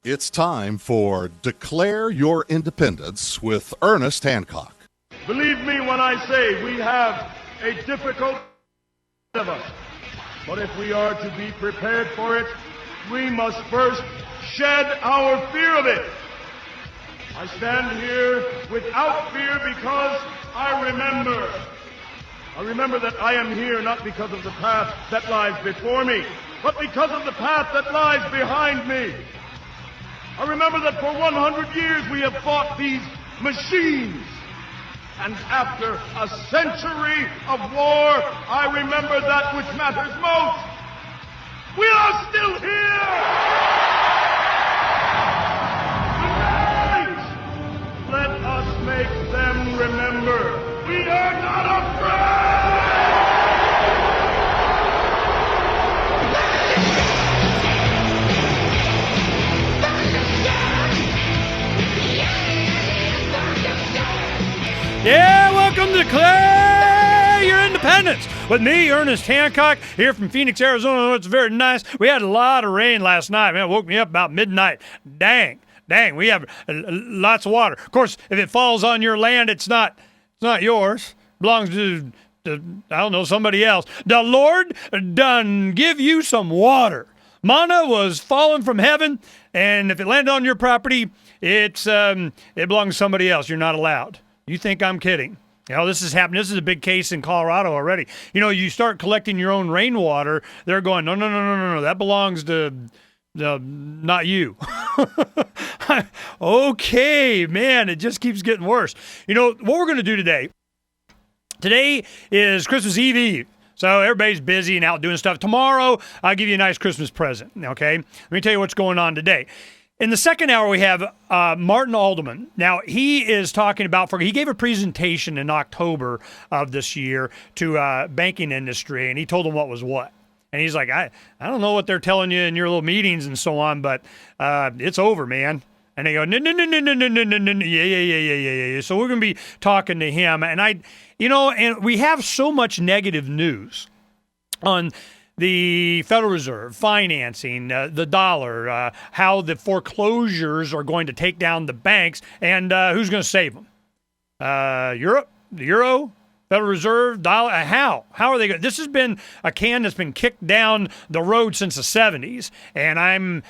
It's time for Declare Your Independence with Ernest Hancock. Believe me when I say we have a difficult of us. But if we are to be prepared for it, we must first shed our fear of it. I stand here without fear because I remember that I am here not because of the path that lies before me, but because of the path that lies behind me. I remember that for 100 years we have fought these machines. And after a century of war, I remember that which matters most. We are still here! Tonight, let us make them remember we are not afraid! Yeah, welcome to Declare Your Independence with me, Ernest Hancock, here from Phoenix, Arizona. It's very nice. We had a lot of rain last night. Man, it woke me up about midnight. Dang, we have lots of water. Of course, if it falls on your land, it's not yours. It belongs to, I don't know, somebody else. The Lord done give you some water. Manna was falling from heaven, and if it landed on your property, it belongs to somebody else. You're not allowed. You think I'm kidding? You know, this is happening. This is a big case in Colorado already. You know, you start collecting your own rainwater, they're going, no, that belongs to not you. Okay, man, it just keeps getting worse. You know, what we're going to do today is Christmas Eve. So everybody's busy and out doing stuff. Tomorrow, I'll give you a nice Christmas present, okay? Let me tell you what's going on today. In the second hour, we have Martin Alderman. Now, he is talking about, he gave a presentation in October of this year to banking industry, and he told them what was what. And he's like, I don't know what they're telling you in your little meetings and so on, but it's over, man. And they go, no, yeah. So we're going to be talking to him. And and we have so much negative news on the Federal Reserve, financing, the dollar, how the foreclosures are going to take down the banks, and who's going to save them? Europe, the Euro, Federal Reserve, dollar. How are they going? This has been a can that's been kicked down the road since the 70s, and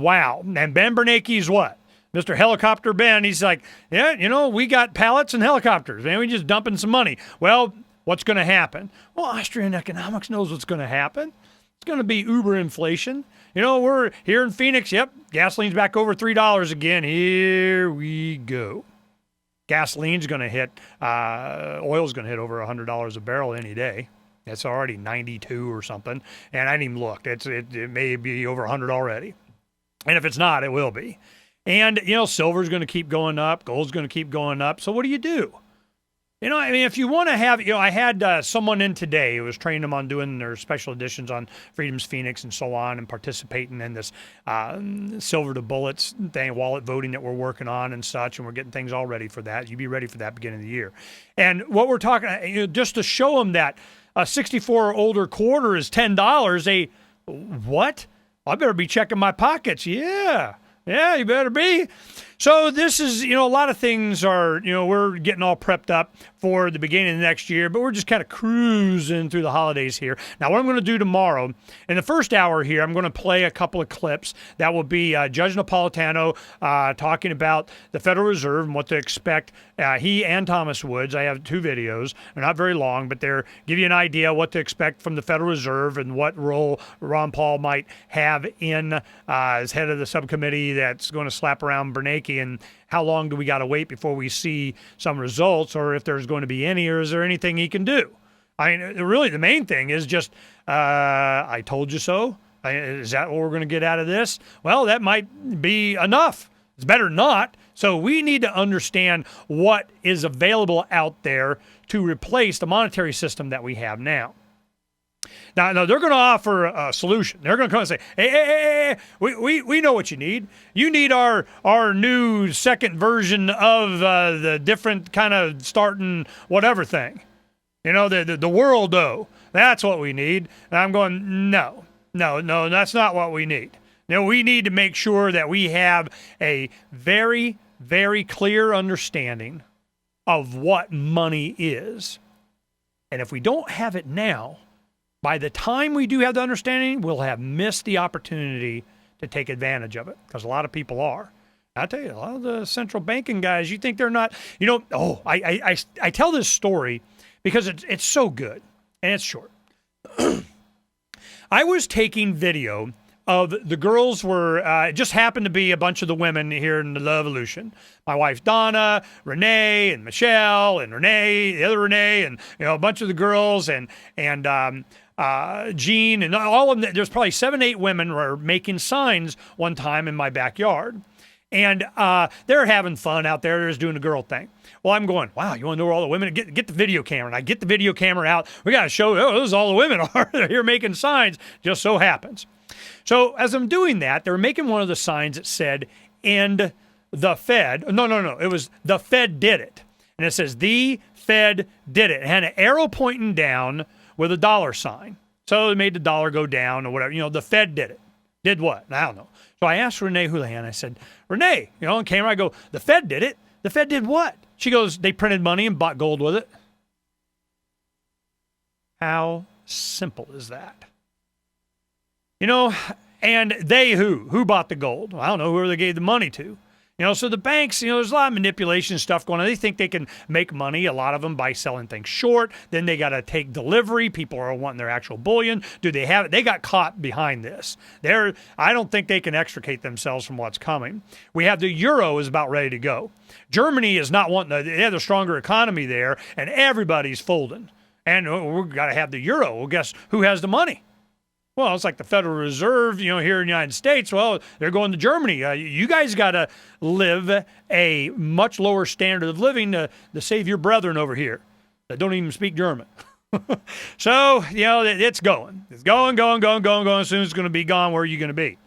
wow. And Ben Bernanke's what? Mr. Helicopter Ben, he's like, yeah, we got pallets and helicopters, man. We just dumping some money. Well, what's going to happen? Well, Austrian economics knows what's going to happen. It's going to be uber inflation. We're here in Phoenix. Yep, gasoline's back over $3 again. Here we go. Gasoline's going to hit, oil's going to hit over $100 a barrel any day. It's already 92 or something, and I didn't even look. It may be over 100 already. And if it's not, it will be. And, silver's going to keep going up. Gold's going to keep going up. So what do you do? If you want to have, I had someone in today who was training them on doing their special editions on Freedom's Phoenix and so on, and participating in this silver to bullets thing, wallet voting that we're working on and such, and we're getting things all ready for that. You be ready for that beginning of the year. And what we're talking, just to show them that a 64 or older quarter is $10, what? I better be checking my pockets. Yeah, you better be. So this is, a lot of things are, we're getting all prepped up for the beginning of the next year, but we're just kind of cruising through the holidays here. Now, what I'm going to do tomorrow, in the first hour here, I'm going to play a couple of clips. That will be Judge Napolitano talking about the Federal Reserve and what to expect. He and Thomas Woods, I have two videos. They're not very long, but they're give you an idea what to expect from the Federal Reserve and what role Ron Paul might have in as head of the subcommittee that's going to slap around Bernanke, and how long do we got to wait before we see some results, or if there's going to be any, or is there anything he can do? I mean, really the main thing is just, I told you so. Is that what we're going to get out of this? Well, that might be enough. It's better not. So we need to understand what is available out there to replace the monetary system that we have now. Now they're going to offer a solution. They're going to come and say, hey, we know what you need. You need our new second version of the different kind of starting whatever thing. The world, though. That's what we need. And I'm going, no, that's not what we need. We need to make sure that we have a very, very clear understanding of what money is. And if we don't have it now, by the time we do have the understanding, we'll have missed the opportunity to take advantage of it, because a lot of people are. I tell you, a lot of the central banking guys, you think they're not, I tell this story because it's so good and it's short. I was taking video of the girls were, it just happened to be a bunch of the women here in the Lovolution. My wife Donna, Renee, and Michelle, and Renee, the other Renee, and a bunch of the girls, and Jean, and all of them. There's probably 7, 8 women were making signs one time in my backyard. And they're having fun out there. They're just doing the girl thing. Well, I'm going, wow, you want to know where all the women? Get the video camera. And I get the video camera out. We got to show, those all the women are. They're here making signs. Just so happens. So as I'm doing that, they're making one of the signs that said, "And the Fed." No. It was "The Fed did it." And it says, "The Fed did it." It had an arrow pointing down with a dollar sign. So it made the dollar go down or whatever. The Fed did it. Did what? I don't know. So I asked Renee Houlihan, I said, "Renee, on camera," I go, "The Fed did it." "The Fed did what?" She goes, "They printed money and bought gold with it." How simple is that? And they who bought the gold? Well, I don't know, whoever they gave the money to. So the banks, there's a lot of manipulation stuff going on. They think they can make money, a lot of them, by selling things short. Then they got to take delivery. People are wanting their actual bullion. Do they have it? They got caught behind this. I don't think they can extricate themselves from what's coming. We have the euro is about ready to go. Germany is not wanting they have a stronger economy there, and everybody's folding. And we've got to have the euro. Well, guess who has the money? Well, it's like the Federal Reserve, here in the United States. Well, they're going to Germany. You guys got to live a much lower standard of living to save your brethren over here that don't even speak German. So, it's going. It's going. As soon as it's going to be gone, where are you going to be?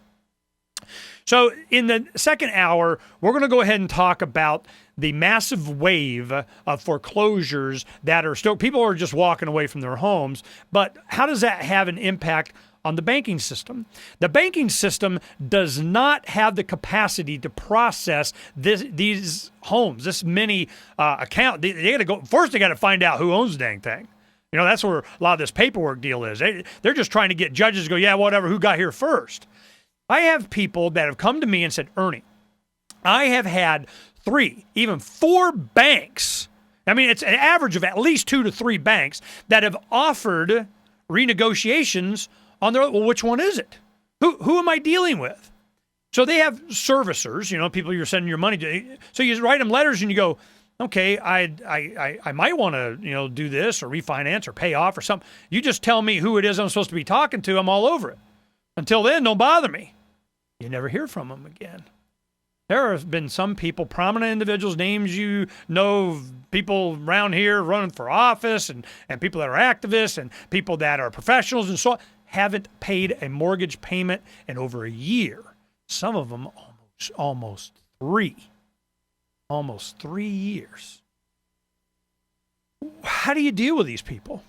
So in the second hour, we're going to go ahead and talk about the massive wave of foreclosures that are still, people are just walking away from their homes. But how does that have an impact on the banking system? The banking system does not have the capacity to process these homes, this many account. They got to go first. They got to find out who owns the dang thing. That's where a lot of this paperwork deal is. They're just trying to get judges to go, yeah, whatever, who got here first. I have people that have come to me and said, "Ernie, I have had 3, even 4 banks. I mean, it's an average of at least 2 to 3 banks that have offered renegotiations on their, well, which one is it? Who am I dealing with?" So they have servicers, people you're sending your money to. So you write them letters and you go, okay, I might want to, do this or refinance or pay off or something. You just tell me who it is I'm supposed to be talking to. I'm all over it. Until then, don't bother me. You never hear from them again. There have been some people, prominent individuals, names people around here running for office and people that are activists and people that are professionals and so on, haven't paid a mortgage payment in over a year. Some of them almost 3. Almost 3 years. How do you deal with these people?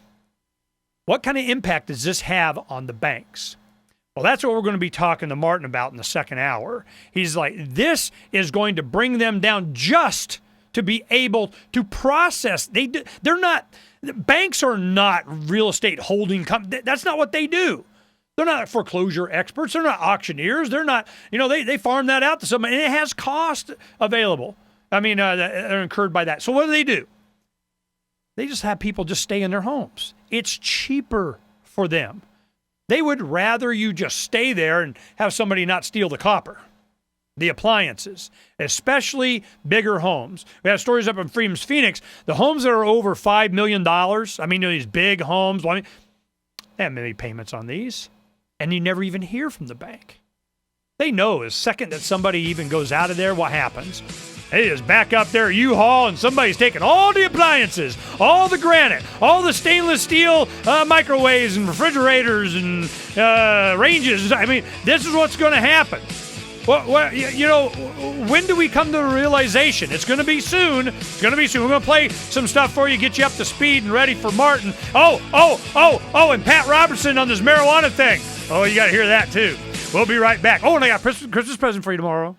What kind of impact does this have on the banks? Well, that's what we're going to be talking to Martin about in the second hour. He's like, this is going to bring them down just to be able to process. Banks are not real estate holding companies. That's not what they do. They're not foreclosure experts. They're not auctioneers. They're not, they farm that out to somebody, and it has cost available. They're incurred by that. So what do? They just have people just stay in their homes. It's cheaper for them. They would rather you just stay there and have somebody not steal the copper, the appliances, especially bigger homes. We have stories up in Freedom's Phoenix. The homes that are over $5 million, these big homes, they have many payments on these, and you never even hear from the bank. They know the second that somebody even goes out of there, what happens? They just back up their U-Haul and somebody's taking all the appliances, all the granite, all the stainless steel microwaves and refrigerators and ranges. This is what's going to happen. When do we come to the realization? It's going to be soon. It's going to be soon. We're going to play some stuff for you, get you up to speed and ready for Martin. And Pat Robertson on this marijuana thing. Oh, you got to hear that too. We'll be right back. Oh, and I got a Christmas present for you tomorrow.